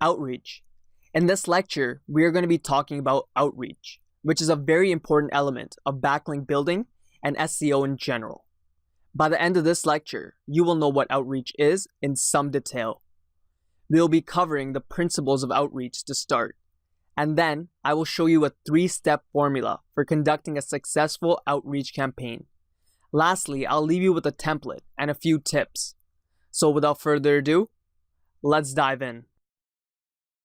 Outreach. In this lecture, we are going to be talking about outreach, which is a very important element of backlink building and SEO in general. By the end of this lecture, you will know what outreach is in some detail. We will be covering the principles of outreach to start, and then I will show you a 3-step formula for conducting a successful outreach campaign. Lastly, I'll leave you with a template and a few tips. So without further ado, let's dive in.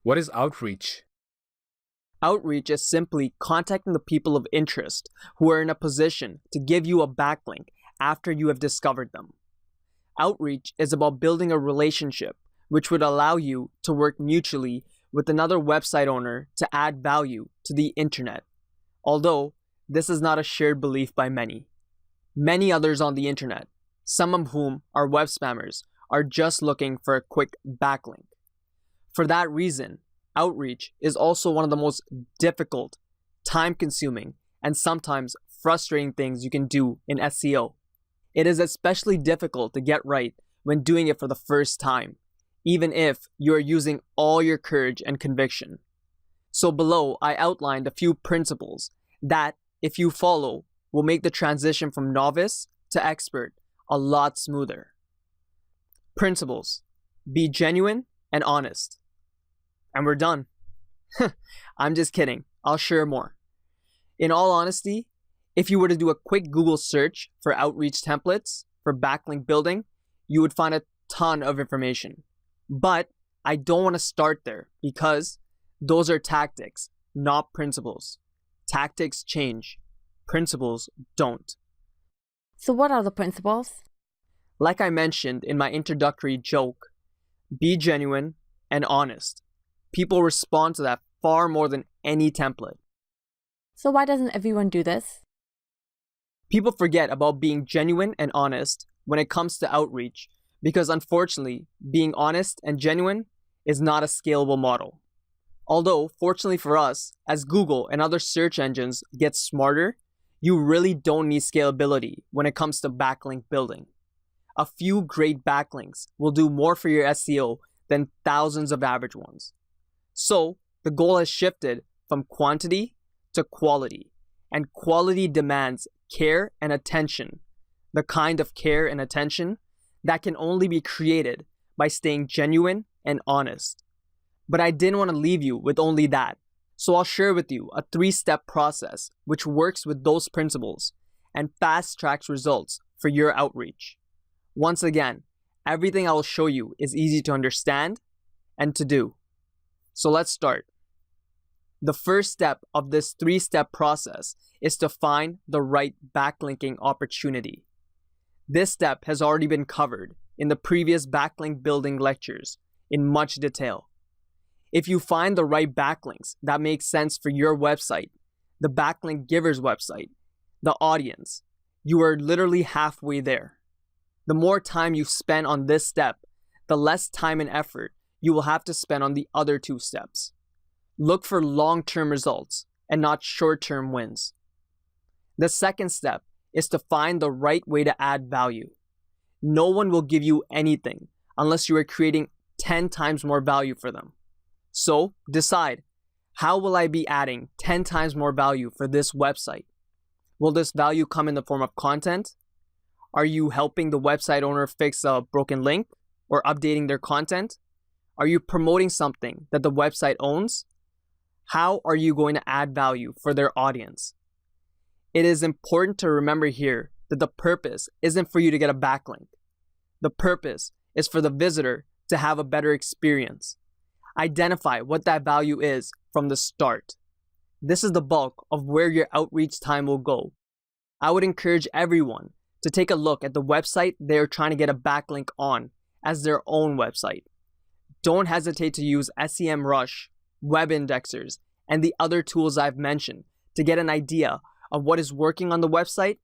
What is outreach? Outreach is simply contacting the people of interest who are in a position to give you a backlink after you have discovered them. Outreach is about building a relationship which would allow you to work mutually with another website owner to add value to the internet. Although, this is not a shared belief by many. Many others on the internet, some of whom are web spammers, are just looking for a quick backlink. For that reason, outreach is also one of the most difficult, time-consuming, and sometimes frustrating things you can do in SEO. It is especially difficult to get right when doing it for the first time, even if you are using all your courage and conviction. So below, I outlined a few principles that, if you follow, will make the transition from novice to expert a lot smoother. Principles: be genuine and honest. And we're done. I'm just kidding. I'll share more. In all honesty, if you were to do a quick Google search for outreach templates for backlink building, you would find a ton of information. But I don't want to start there because those are tactics, not principles. Tactics change. Principles don't. So what are the principles? Like I mentioned in my introductory joke, be genuine and honest. People respond to that far more than any template. So why doesn't everyone do this? People forget about being genuine and honest when it comes to outreach because unfortunately, being honest and genuine is not a scalable model. Although, fortunately for us, as Google and other search engines get smarter, you really don't need scalability when it comes to backlink building. A few great backlinks will do more for your SEO than thousands of average ones. So, the goal has shifted from quantity to quality, and quality demands care and attention, the kind of care and attention that can only be created by staying genuine and honest. But I didn't want to leave you with only that, so I'll share with you a 3-step process which works with those principles and fast-tracks results for your outreach. Once again, everything I will show you is easy to understand and to do. So let's start. The first step of this 3-step process is to find the right backlinking opportunity. This step has already been covered in the previous backlink building lectures in much detail. If you find the right backlinks that make sense for your website, the backlink giver's website, the audience, you are literally halfway there. The more time you spend on this step, the less time and effort you will have to spend on the other 2 steps. Look for long-term results and not short-term wins. The second step is to find the right way to add value. No one will give you anything unless you are creating 10 times more value for them. So decide, how will I be adding 10 times more value for this website? Will this value come in the form of content? Are you helping the website owner fix a broken link or updating their content? Are you promoting something that the website owns? How are you going to add value for their audience? It is important to remember here that the purpose isn't for you to get a backlink. The purpose is for the visitor to have a better experience. Identify what that value is from the start. This is the bulk of where your outreach time will go. I would encourage everyone to take a look at the website they are trying to get a backlink on as their own website. Don't hesitate to use SEMrush, web indexers, and the other tools I've mentioned to get an idea of what is working on the website,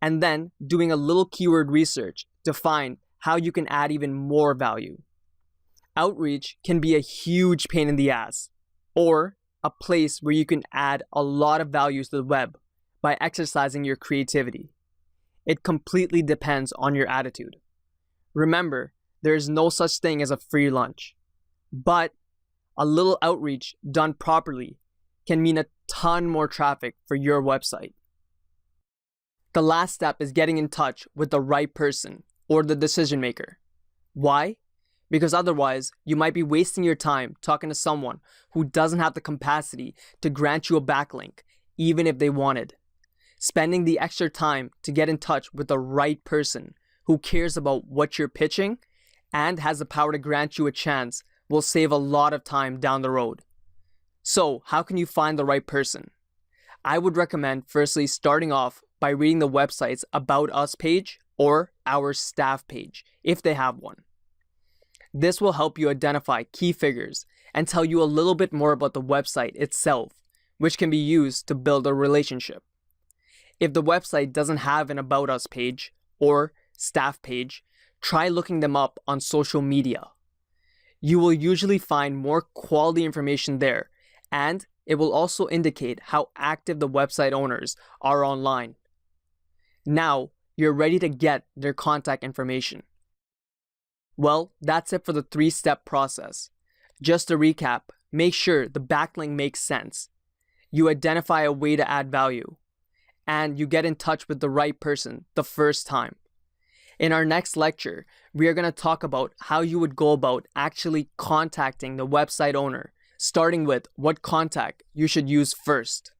and then doing a little keyword research to find how you can add even more value. Outreach can be a huge pain in the ass, or a place where you can add a lot of value to the web by exercising your creativity. It completely depends on your attitude. Remember, there is no such thing as a free lunch. But a little outreach done properly can mean a ton more traffic for your website. The last step is getting in touch with the right person or the decision maker. Why? Because otherwise, you might be wasting your time talking to someone who doesn't have the capacity to grant you a backlink, even if they wanted. Spending the extra time to get in touch with the right person who cares about what you're pitching and has the power to grant you a chance will save a lot of time down the road. So, how can you find the right person? I would recommend firstly starting off by reading the website's About Us page or Our Staff page, if they have one. This will help you identify key figures and tell you a little bit more about the website itself, which can be used to build a relationship. If the website doesn't have an About Us page or staff page, try looking them up on social media. You will usually find more quality information there, and it will also indicate how active the website owners are online. Now, you're ready to get their contact information. Well, that's it for the 3-step process. Just to recap, make sure the backlink makes sense. You identify a way to add value. And you get in touch with the right person the first time. In our next lecture, we are going to talk about how you would go about actually contacting the website owner, starting with what contact you should use first.